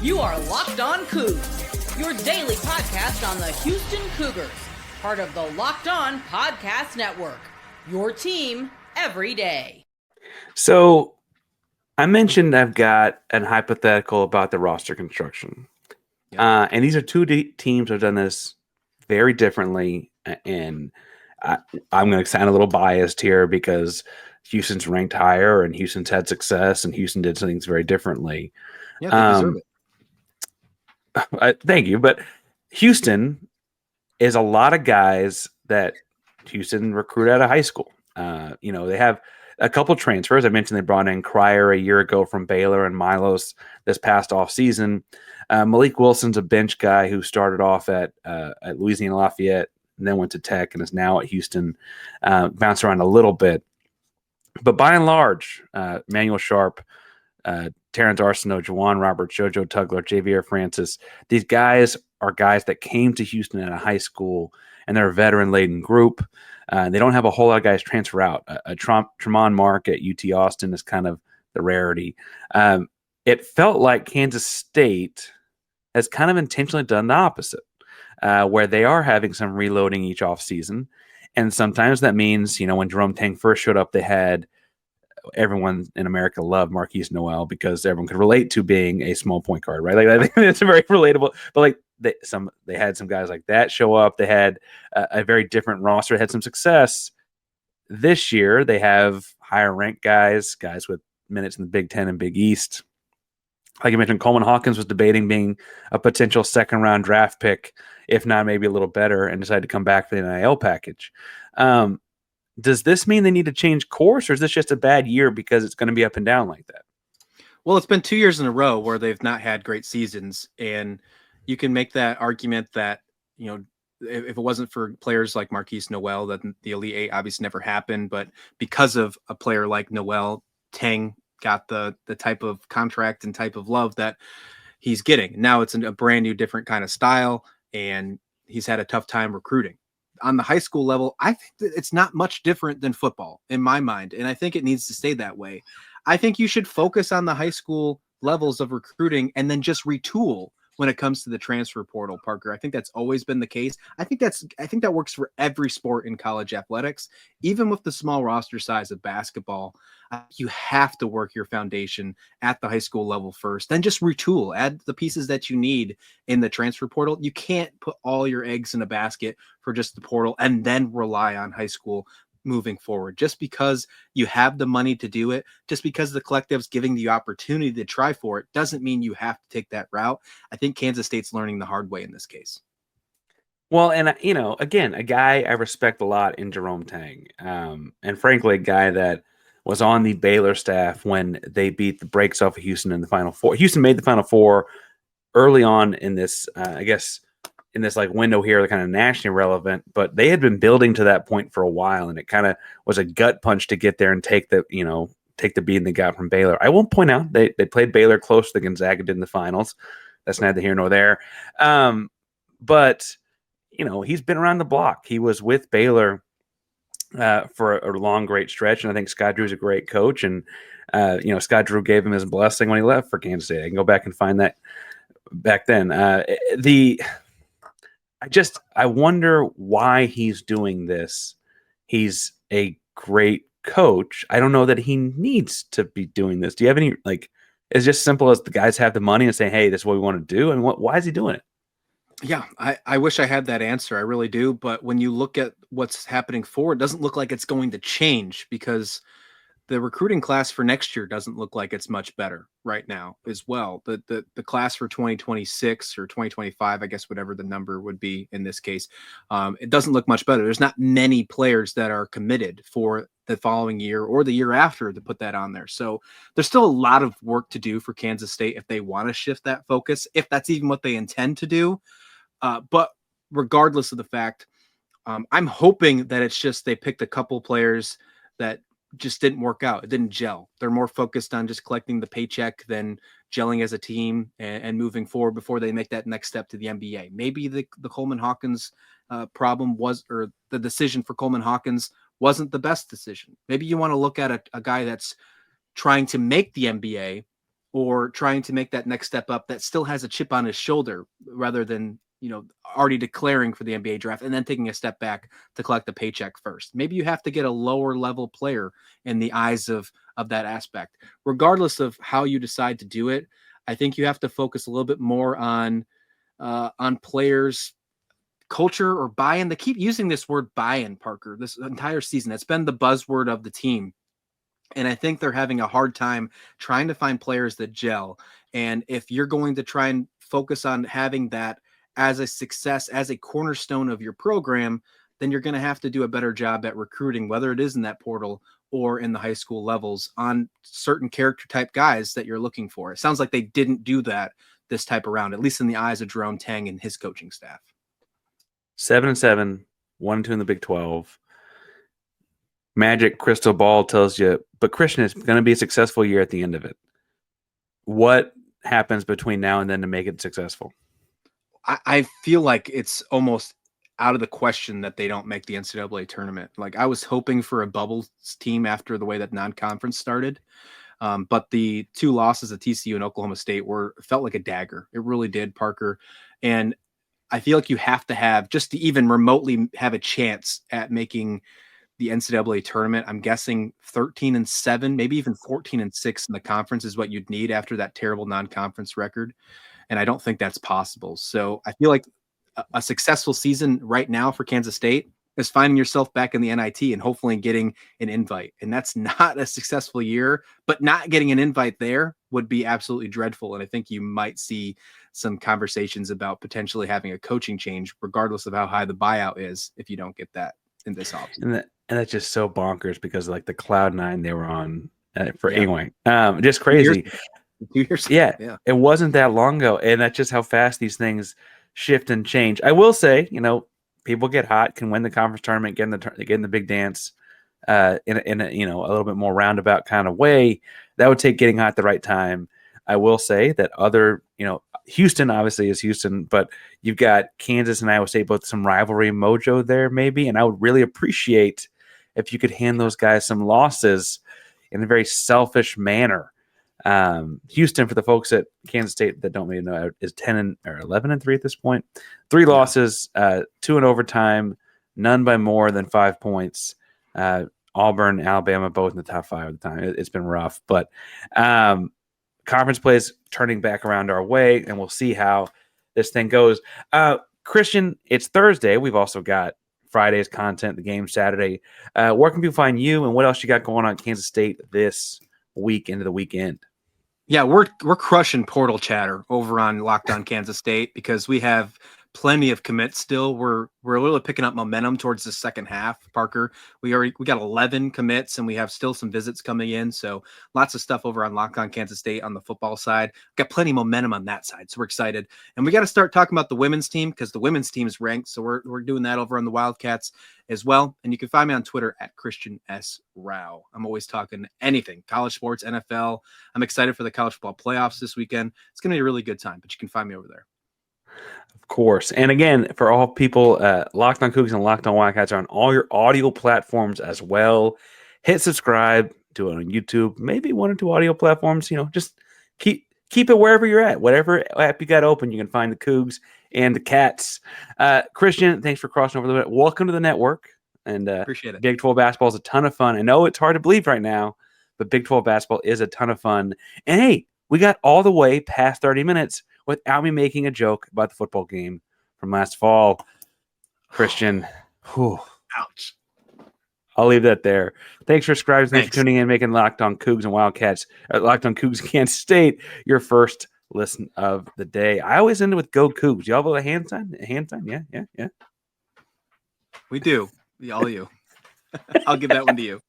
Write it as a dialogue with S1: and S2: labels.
S1: You are Locked On Coogs, your daily podcast on the Houston Cougars, part of the Locked On Podcast Network, your team every day.
S2: So I mentioned I've got an hypothetical about the roster construction. And these are two teams that have done this very differently. And I'm going to sound a little biased here because Houston's ranked higher and Houston's had success and Houston did things very differently.
S3: Yeah, they deserve it.
S2: Thank you. But Houston is a lot of guys that Houston recruited out of high school. They have a couple transfers. I mentioned they brought in Cryer a year ago from Baylor and Milos this past offseason. Malik Wilson's a bench guy who started off at Louisiana Lafayette and then went to Tech and is now at Houston. Bounced around a little bit. But by and large, Manuel Sharp, Terrence Arsenault, Juwan Roberts, JoJo Tugler, Javier Francis, these guys are guys that came to Houston in a high school, and they're a veteran-laden group. They don't have a whole lot of guys transfer out. Tremont Mark at UT Austin is kind of the rarity. It felt like Kansas State has kind of intentionally done the opposite, where they are having some reloading each offseason. And sometimes that means, when Jerome Tang first showed up, they had everyone in America loved Marquise Noel because everyone could relate to being a small point guard, right? Like I think it's very relatable. But they had some guys like that show up. They had a very different roster. Had some success. This year they have higher ranked guys with minutes in the Big Ten and Big East. Like I mentioned, Coleman Hawkins was debating being a potential second round draft pick, if not maybe a little better, and decided to come back for the NIL package. Does this mean they need to change course, or is this just a bad year because it's going to be up and down like that?
S3: Well, it's been 2 years in a row where they've not had great seasons, and you can make that argument that, if it wasn't for players like Marquise Noel, that the Elite Eight obviously never happened, but because of a player like Noel, Tang got the type of contract and type of love that he's getting. Now it's a brand new, different kind of style, and he's had a tough time recruiting. On the high school level, I think that it's not much different than football in my mind, and I think it needs to stay that way. I think you should focus on the high school levels of recruiting and then just retool when it comes to the transfer portal, Parker. I think that's always been the case. I think that works for every sport in college athletics, even with the small roster size of basketball. You have to work your foundation at the high school level first, then just retool, add the pieces that you need in the transfer portal. You can't put all your eggs in a basket for just the portal and then rely on high school moving forward. Just because you have the money to do it, just because the collective's giving the opportunity to try for it, doesn't mean you have to take that route. I think Kansas State's learning the hard way in this case.
S2: Well, and again, a guy I respect a lot in Jerome Tang, and frankly, a guy that was on the Baylor staff when they beat the brakes off of Houston in the Final Four. Houston made the Final Four early on in this, in this window here, kind of nationally relevant, but they had been building to that point for a while, and it kind of was a gut punch to get there and take the beating they got from Baylor. I will point out they played Baylor close to Gonzaga did in the finals. That's neither here nor there. But he's been around the block. He was with Baylor for a long, great stretch, and I think Scott Drew's a great coach, and Scott Drew gave him his blessing when he left for Kansas State. I can go back and find that back then. I wonder why he's doing this. He's a great coach. I don't know that he needs to be doing this. Do you have any, it's just simple as the guys have the money and say, hey, this is what we want to do. And why is he doing it?
S3: Yeah, I wish I had that answer. I really do. But when you look at what's happening forward, it doesn't look like it's going to change because the recruiting class for next year doesn't look like it's much better right now as well. The class for 2026 or 2025, I guess, whatever the number would be in this case, it doesn't look much better. There's not many players that are committed for the following year or the year after to put that on there. So there's still a lot of work to do for Kansas State if they want to shift that focus, if that's even what they intend to do. But regardless of the fact, I'm hoping that it's just they picked a couple players that just didn't work out. It didn't gel. They're more focused on just collecting the paycheck than gelling as a team and moving forward before they make that next step to the NBA. Maybe the Coleman Hawkins problem was, or the decision for Coleman Hawkins wasn't the best decision. Maybe you want to look at a guy that's trying to make the NBA or trying to make that next step up that still has a chip on his shoulder rather than, already declaring for the NBA draft and then taking a step back to collect the paycheck first. Maybe you have to get a lower level player in the eyes of that aspect. Regardless of how you decide to do it, I think you have to focus a little bit more on players' culture or buy-in. They keep using this word buy-in, Parker, this entire season. It's been the buzzword of the team. And I think they're having a hard time trying to find players that gel. And if you're going to try and focus on having that as a success, as a cornerstone of your program, then you're going to have to do a better job at recruiting, whether it is in that portal or in the high school levels, on certain character type guys that you're looking for. It sounds like they didn't do that this type around, at least in the eyes of Jerome Tang and his coaching staff.
S2: 7-7, 1-2 in the Big 12. Magic crystal ball tells you, but Christian, it's going to be a successful year at the end of it. What happens between now and then to make it successful?
S3: I feel like it's almost out of the question that they don't make the NCAA tournament. Like, I was hoping for a bubble team after the way that non-conference started. But the two losses at TCU and Oklahoma State felt like a dagger. It really did, Parker. And I feel like you have to have, just to even remotely have a chance at making the NCAA tournament, I'm guessing 13-7, maybe even 14-6 in the conference is what you'd need after that terrible non-conference record. And I don't think that's possible. So I feel like a successful season right now for Kansas State is finding yourself back in the NIT and hopefully getting an invite. And that's not a successful year, but not getting an invite there would be absolutely dreadful. And I think you might see some conversations about potentially having a coaching change, regardless of how high the buyout is, if you don't get that in this offseason.
S2: And that's just so bonkers because like the cloud nine they were on anyway, just crazy.
S3: 2 years.
S2: Yeah, it wasn't that long ago, and that's just how fast these things shift and change. I will say, people get hot, can win the conference tournament, get in the big dance, in a a little bit more roundabout kind of way. That would take getting hot at the right time. I will say that other, Houston obviously is Houston, but you've got Kansas and Iowa State, both some rivalry mojo there maybe, and I would really appreciate if you could hand those guys some losses in a very selfish manner. Houston, for the folks at Kansas State that don't maybe know, is 11-3 at this point. 3 losses, 2 in overtime, none by more than 5 points. Auburn, Alabama, both in the top 5 at the time. It's been rough, but conference play is turning back around our way, and we'll see how this thing goes. Christian, it's Thursday. We've also got Friday's content, the game Saturday. Where can people find you, and what else you got going on at Kansas State this week into the weekend?
S3: Yeah, we're crushing portal chatter over on Locked On Kansas State because we have plenty of commits still. We're really picking up momentum towards the second half, Parker. We got 11 commits and we have still some visits coming in. So lots of stuff over on Locked On Kansas State on the football side. Got plenty of momentum on that side. So we're excited. And we got to start talking about the women's team because the women's team is ranked. So we're doing that over on the Wildcats as well. And you can find me on Twitter at Christian S. Rao. I'm always talking anything, college sports, NFL. I'm excited for the college football playoffs this weekend. It's going to be a really good time, but you can find me over there.
S2: Of course. And again, for all people, Locked On Coogs and Locked On Wildcats are on all your audio platforms as well. Hit subscribe, do it on YouTube, maybe 1 or 2 audio platforms. Just keep it wherever you're at. Whatever app you got open, you can find the Coogs and the Cats. Christian, thanks for crossing over the bit. Welcome to the network. And
S3: appreciate it.
S2: Big 12 basketball is a ton of fun. I know it's hard to believe right now, but Big 12 basketball is a ton of fun. And hey, we got all the way past 30 minutes without me making a joke about the football game from last fall. Christian,
S3: ouch.
S2: I'll leave that there. Thanks for subscribing. Thanks for tuning in, making Locked On Cougs and Wildcats, Locked On Cougs Kansas State your first listen of the day. I always end it with Go Cougs. Y'all have a hand sign? Yeah.
S3: We do. All you. I'll give that one to you.